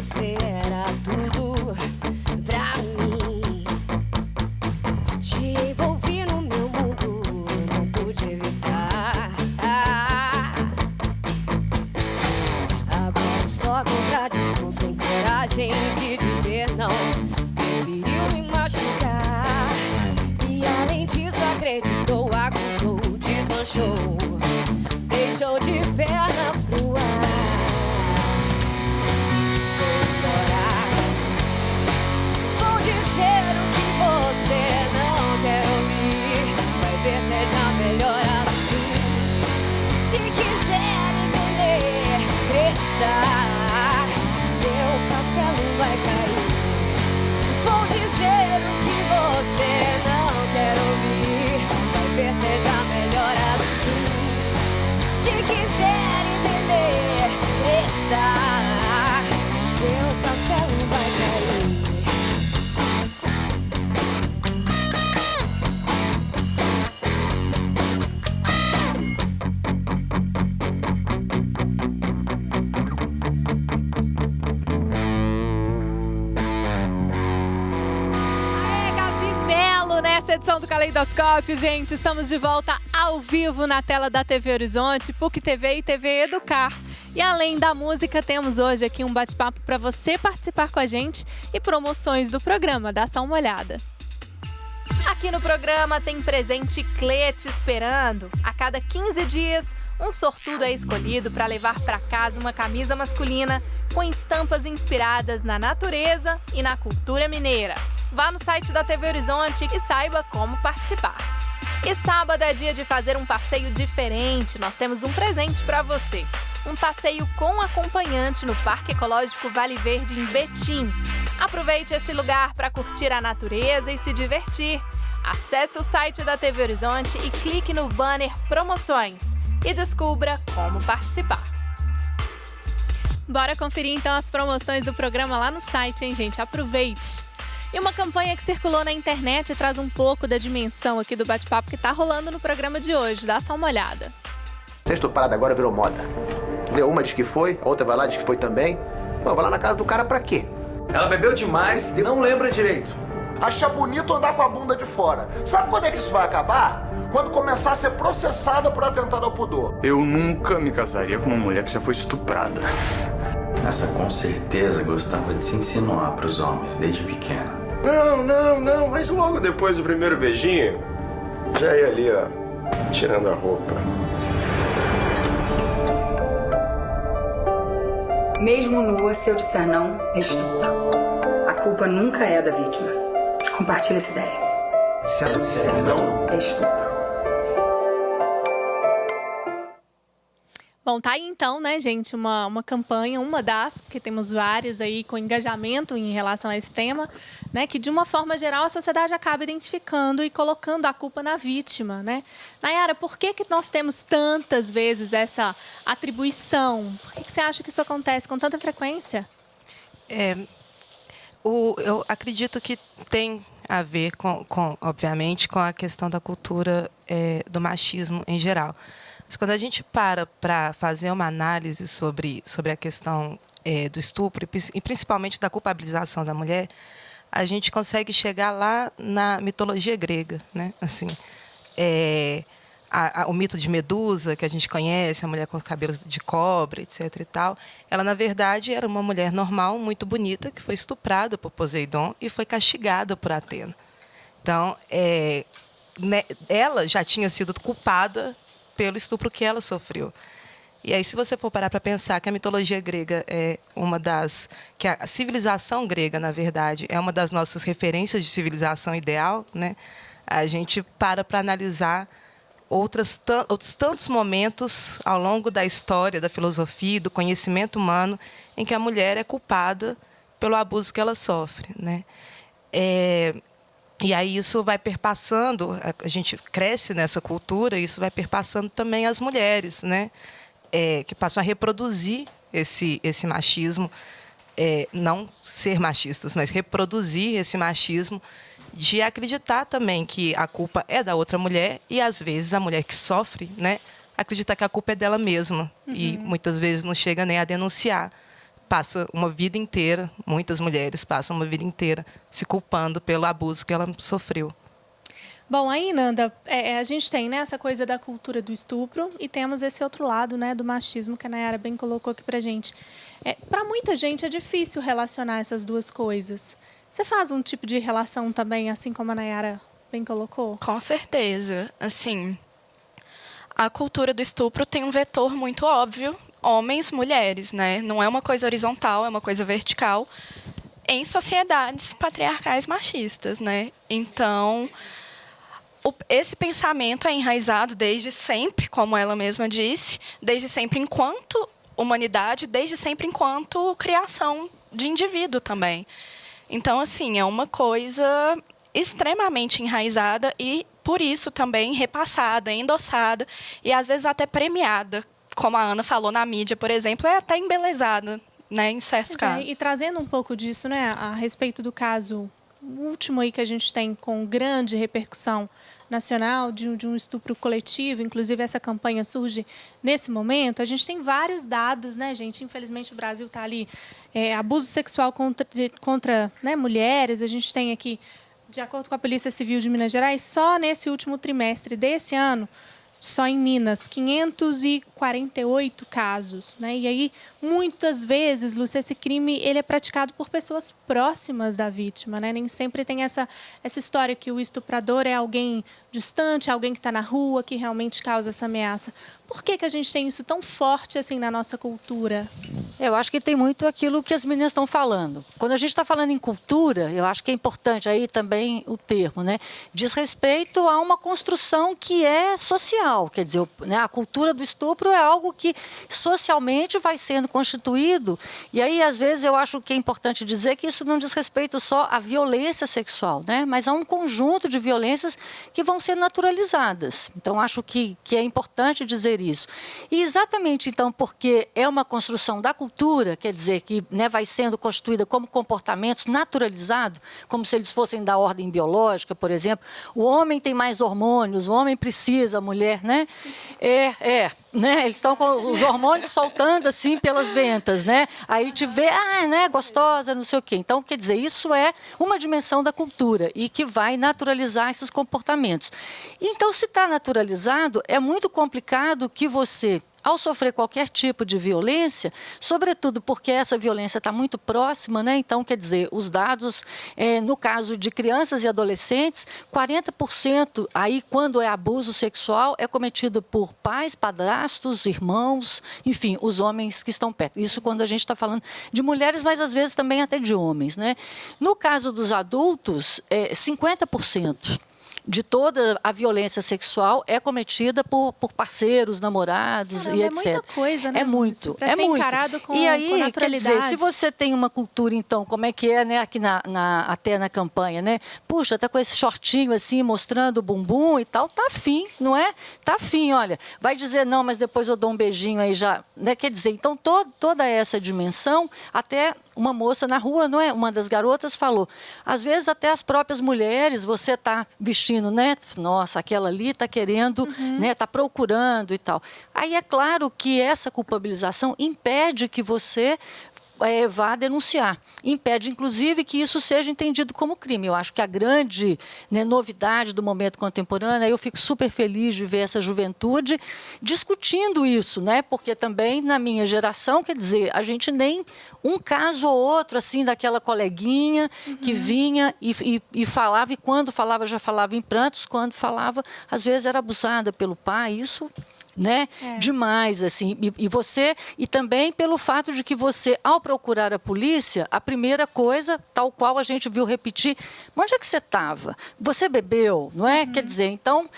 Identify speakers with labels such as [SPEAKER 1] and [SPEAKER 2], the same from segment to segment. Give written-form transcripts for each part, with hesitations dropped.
[SPEAKER 1] você era tudo pra mim. Te envolvi no meu mundo, não pude evitar. Agora só contradição, sem coragem de dizer não. Preferiu me machucar e além disso acreditou, acusou, desmanchou, deixou de pernas pro ar. Dizer o que você não quer ouvir, vai ver, seja melhor assim. Se quiser entender, cresça, seu castelo vai cair. Vou dizer o que você não quer ouvir, vai ver, seja melhor assim. Se quiser entender, cresça, seu castelo vai cair.
[SPEAKER 2] Nessa edição do Caleidoscópio, gente, estamos de volta ao vivo na tela da TV Horizonte, PUC TV e TV Educar. E além da música, temos hoje aqui um bate-papo para você participar com a gente e promoções do programa. Dá só uma olhada. Aqui no programa tem presente Clê te esperando. A cada 15 dias, um sortudo é escolhido para levar para casa uma camisa masculina com estampas inspiradas na natureza e na cultura mineira. Vá no site da TV Horizonte e saiba como participar. E sábado é dia de fazer um passeio diferente. Nós temos um presente para você. Um passeio com acompanhante no Parque Ecológico Vale Verde, em Betim. Aproveite esse lugar para curtir a natureza e se divertir. Acesse o site da TV Horizonte e clique no banner Promoções e descubra como participar. Bora conferir então as promoções do programa lá no site, hein, gente? Aproveite! E uma campanha que circulou na internet traz um pouco da dimensão aqui do bate-papo que tá rolando no programa de hoje. Dá só uma olhada.
[SPEAKER 3] Ser estuprada agora virou moda. Vê, uma diz que foi, a outra vai lá diz que foi também. Pô, vai lá na casa do cara pra quê?
[SPEAKER 4] Ela bebeu demais e não lembra direito.
[SPEAKER 5] Acha bonito andar com a bunda de fora. Sabe quando é que isso vai acabar? Quando começar a ser processada por atentado ao pudor.
[SPEAKER 6] Eu nunca me casaria com uma mulher que já foi estuprada.
[SPEAKER 7] Essa com certeza gostava de se insinuar pros homens desde pequena.
[SPEAKER 8] Não, mas logo depois do primeiro beijinho, já ia ali, ó, tirando a roupa.
[SPEAKER 9] Mesmo nua, se eu disser não, é estupro. A culpa nunca é da vítima. Compartilhe essa ideia.
[SPEAKER 8] Se ela disser não,
[SPEAKER 9] é estupro.
[SPEAKER 2] Bom, tá aí então, né, gente, uma campanha, uma das, porque temos várias aí com engajamento em relação a esse tema, né, que de uma forma geral a sociedade acaba identificando e colocando a culpa na vítima, né? Nayara, por que nós temos tantas vezes essa atribuição? Por que você acha que isso acontece com tanta frequência?
[SPEAKER 10] Eu acredito que tem a ver obviamente, com a questão da cultura do machismo em geral. Mas quando a gente para fazer uma análise sobre a questão do estupro e principalmente da culpabilização da mulher, a gente consegue chegar lá na mitologia grega, né? Assim, o mito de Medusa, que a gente conhece, a mulher com cabelos de cobra, etc. e tal, ela, na verdade, era uma mulher normal, muito bonita, que foi estuprada por Poseidon e foi castigada por Atena. Então, ela já tinha sido culpada pelo estupro que ela sofreu. E aí, se você for parar para pensar que a mitologia grega é que a civilização grega, na verdade, é uma das nossas referências de civilização ideal, né? A gente para analisar outros tantos momentos ao longo da história, da filosofia e do conhecimento humano em que a mulher é culpada pelo abuso que ela sofre, né? E aí isso vai perpassando, a gente cresce nessa cultura, e isso vai perpassando também as mulheres, né? Que passam a reproduzir esse machismo, não ser machistas, mas reproduzir esse machismo de acreditar também que a culpa é da outra mulher e, às vezes, a mulher que sofre, né, acredita que a culpa é dela mesma. Uhum. E muitas vezes não chega nem a denunciar passa uma vida inteira, muitas mulheres passam uma vida inteira se culpando pelo abuso que ela sofreu.
[SPEAKER 2] Bom, aí, Nanda, a gente tem, né, essa coisa da cultura do estupro e temos esse outro lado, né, do machismo que a Nayara bem colocou aqui pra gente. Para muita gente é difícil relacionar essas duas coisas. Você faz um tipo de relação também, assim como a Nayara bem colocou?
[SPEAKER 11] Com certeza. Assim, a cultura do estupro tem um vetor muito óbvio, homens, mulheres, né? Não é uma coisa horizontal, é uma coisa vertical em sociedades patriarcais machistas, né? Então, esse pensamento é enraizado desde sempre, como ela mesma disse, desde sempre enquanto humanidade, desde sempre enquanto criação de indivíduo também. Então, assim, é uma coisa extremamente enraizada e, por isso, também repassada, endossada e, às vezes, até premiada. Como a Ana falou na mídia, por exemplo, é até embelezada, né, em certos casos.
[SPEAKER 2] E trazendo um pouco disso, né, a respeito do caso último aí que a gente tem com grande repercussão nacional de um estupro coletivo, inclusive essa campanha surge nesse momento, a gente tem vários dados, né, gente? Infelizmente o Brasil está ali, abuso sexual contra né, mulheres, a gente tem aqui, de acordo com a Polícia Civil de Minas Gerais, só nesse último trimestre desse ano, só em Minas, 548 casos, né? E aí, muitas vezes, Lúcia, esse crime ele é praticado por pessoas próximas da vítima, né? Nem sempre tem essa história que o estuprador é alguém distante, alguém que está na rua, que realmente causa essa ameaça. Por que a gente tem isso tão forte assim na nossa cultura?
[SPEAKER 12] Eu acho que tem muito aquilo que as meninas estão falando. Quando a gente está falando em cultura, eu acho que é importante aí também o termo, né? Diz respeito a uma construção que é social. Quer dizer, né, a cultura do estupro é algo que socialmente vai sendo constituído. E aí, às vezes, eu acho que é importante dizer que isso não diz respeito só à violência sexual, né? Mas a um conjunto de violências que vão ser naturalizadas. Então, acho que é importante dizer isso. E exatamente, então, porque é uma construção da cultura, quer dizer, que né, vai sendo constituída como comportamentos naturalizados, como se eles fossem da ordem biológica, por exemplo. O homem tem mais hormônios, o homem precisa, a mulher, né? Né? Eles estão com os hormônios soltando assim pelas ventas, né? Aí te vê, né, gostosa, não sei o quê. Então, quer dizer, isso é uma dimensão da cultura e que vai naturalizar esses comportamentos. Então, se está naturalizado, é muito complicado que você, ao sofrer qualquer tipo de violência, sobretudo porque essa violência está muito próxima, né? Então, quer dizer, os dados, no caso de crianças e adolescentes, 40% aí, quando é abuso sexual, é cometido por pais, padrastos, irmãos, enfim, os homens que estão perto. Isso quando a gente está falando de mulheres, mas às vezes também até de homens, né? No caso dos adultos, 50%. De toda a violência sexual é cometida por parceiros, namorados e etc. É
[SPEAKER 2] muita coisa, né?
[SPEAKER 12] É muito,
[SPEAKER 2] é muito. Encarado com,
[SPEAKER 12] e aí,
[SPEAKER 2] com naturalidade.
[SPEAKER 12] Quer dizer, se você tem uma cultura, então, como é que é, né, aqui até na campanha, né? Puxa, tá com esse shortinho assim, mostrando o bumbum e tal, tá afim, não é? Tá afim, olha. Vai dizer, não, mas depois eu dou um beijinho aí já, né? Quer dizer, então, toda essa dimensão, até uma moça na rua, não é? Uma das garotas falou, às vezes até as próprias mulheres, você tá vestindo, né? Nossa, aquela ali está querendo, né? Está procurando e tal. Aí é claro que essa culpabilização impede que você vá denunciar. Impede, inclusive, que isso seja entendido como crime. Eu acho que a grande, né, novidade do momento contemporâneo, eu fico super feliz de ver essa juventude discutindo isso, né? Porque também, na minha geração, quer dizer, a gente nem um caso ou outro, assim, daquela coleguinha que vinha e falava, e quando falava, já falava em prantos, quando falava, às vezes era abusada pelo pai, isso... né? Demais, assim. E também pelo fato de que você, ao procurar a polícia, a primeira coisa, tal qual a gente viu repetir, onde é que você estava? Você bebeu, não é? Quer dizer, então,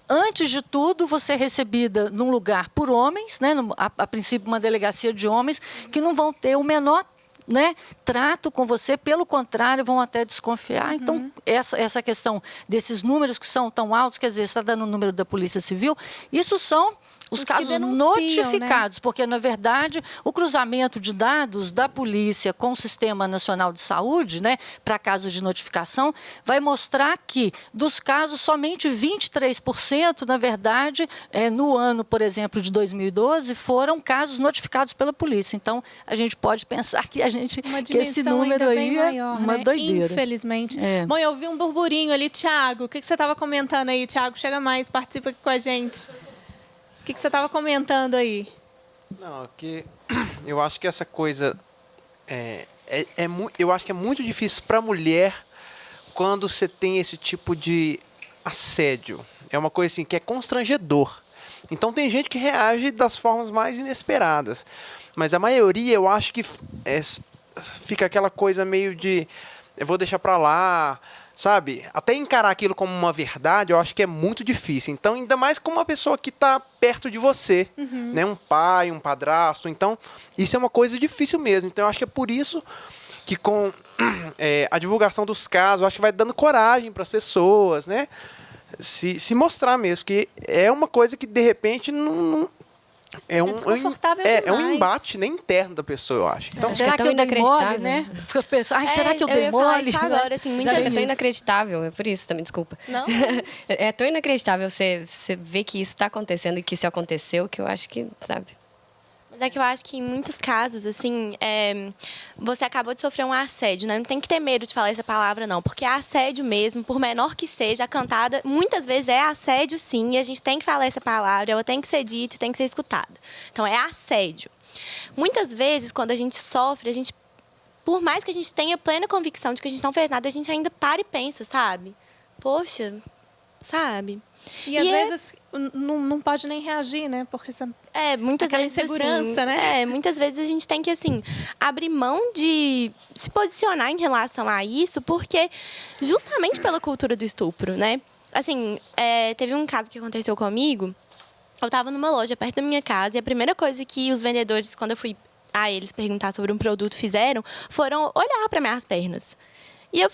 [SPEAKER 12] antes de tudo, você é recebida num lugar por homens, né? A princípio, uma delegacia de homens, que não vão ter o menor, né, trato com você, pelo contrário, vão até desconfiar. Então, essa questão desses números que são tão altos, quer dizer, você está dando o número da Polícia Civil, isso são os
[SPEAKER 2] que
[SPEAKER 12] casos
[SPEAKER 2] denunciam,
[SPEAKER 12] notificados, porque, na verdade, o cruzamento de dados da polícia com o Sistema Nacional de Saúde, né, para casos de notificação, vai mostrar que, dos casos, somente 23%, na verdade, no ano, por exemplo, de 2012, foram casos notificados pela polícia. Então, a gente pode pensar que esse número aí
[SPEAKER 2] maior,
[SPEAKER 12] é uma doideira.
[SPEAKER 2] Infelizmente. Bom, eu vi um burburinho ali. Tiago, o que você estava comentando aí? Tiago, chega mais, participa aqui com a gente. O que você estava comentando aí?
[SPEAKER 13] Não, que eu acho que essa coisa eu acho que é muito difícil para a mulher quando você tem esse tipo de assédio. É uma coisa assim que é constrangedor. Então tem gente que reage das formas mais inesperadas. Mas a maioria, eu acho que fica aquela coisa meio de eu vou deixar para lá, sabe? Até encarar aquilo como uma verdade, eu acho que é muito difícil. Então, ainda mais com uma pessoa que está perto de você, né? Um pai, um padrasto. Então, isso é uma coisa difícil mesmo. Então, eu acho que é por isso que com a divulgação dos casos, eu acho que vai dando coragem para as pessoas, né? Se mostrar mesmo, que é uma coisa que, de repente, não é um embate nem interno da pessoa, eu acho. Então,
[SPEAKER 12] será que eu dei mole, né? Fica pensando, será que eu dei mole?
[SPEAKER 1] Isso agora, assim, muitas vezes é tão inacreditável, é por isso também, desculpa. Não? É tão inacreditável você ver que isso está acontecendo e que isso aconteceu, que eu acho que, sabe...
[SPEAKER 14] Mas é que eu acho que em muitos casos, assim, você acabou de sofrer um assédio, né? Não tem que ter medo de falar essa palavra, não. Porque é assédio mesmo, por menor que seja, a cantada, muitas vezes é assédio, sim. E a gente tem que falar essa palavra, ela tem que ser dita e tem que ser escutada. Então, é assédio. Muitas vezes, quando a gente sofre, a gente, por mais que a gente tenha plena convicção de que a gente não fez nada, a gente ainda para e pensa, sabe? Poxa, sabe?
[SPEAKER 2] E às vezes não pode nem reagir, né? Porque você...
[SPEAKER 14] muitas
[SPEAKER 2] aquela
[SPEAKER 14] vezes,
[SPEAKER 2] insegurança,
[SPEAKER 14] assim,
[SPEAKER 2] né?
[SPEAKER 14] Muitas vezes a gente tem que, assim, abrir mão de se posicionar em relação a isso, porque justamente pela cultura do estupro, né? Assim, teve um caso que aconteceu comigo. Eu estava numa loja perto da minha casa e a primeira coisa que os vendedores, quando eu fui a eles perguntar sobre um produto, fizeram, foram olhar para minhas pernas. E eu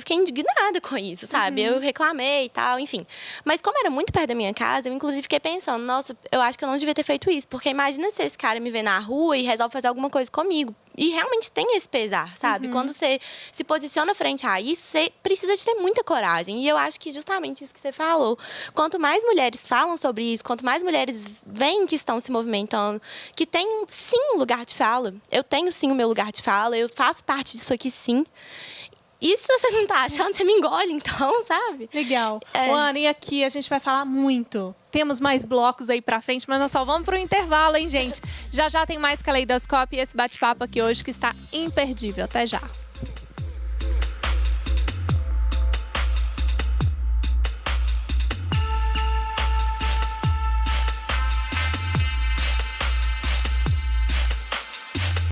[SPEAKER 14] fiquei indignada com isso, sabe? Eu reclamei e tal, enfim. Mas como era muito perto da minha casa, eu inclusive fiquei pensando, nossa, eu acho que eu não devia ter feito isso. Porque imagina se esse cara me vê na rua e resolve fazer alguma coisa comigo. E realmente tem esse pesar, sabe? Quando você se posiciona frente a isso, você precisa de ter muita coragem. E eu acho que justamente isso que você falou. Quanto mais mulheres falam sobre isso, quanto mais mulheres veem que estão se movimentando, que tem, sim, um lugar de fala. Eu tenho, sim, o meu lugar de fala. Eu faço parte disso aqui, sim. E se você não tá achando, você me engole, então, sabe?
[SPEAKER 2] Legal. Ana, e aqui a gente vai falar muito. Temos mais blocos aí pra frente, mas nós só vamos pro intervalo, hein, gente? Já tem mais Caleidoscópio e esse bate-papo aqui hoje que está imperdível. Até já.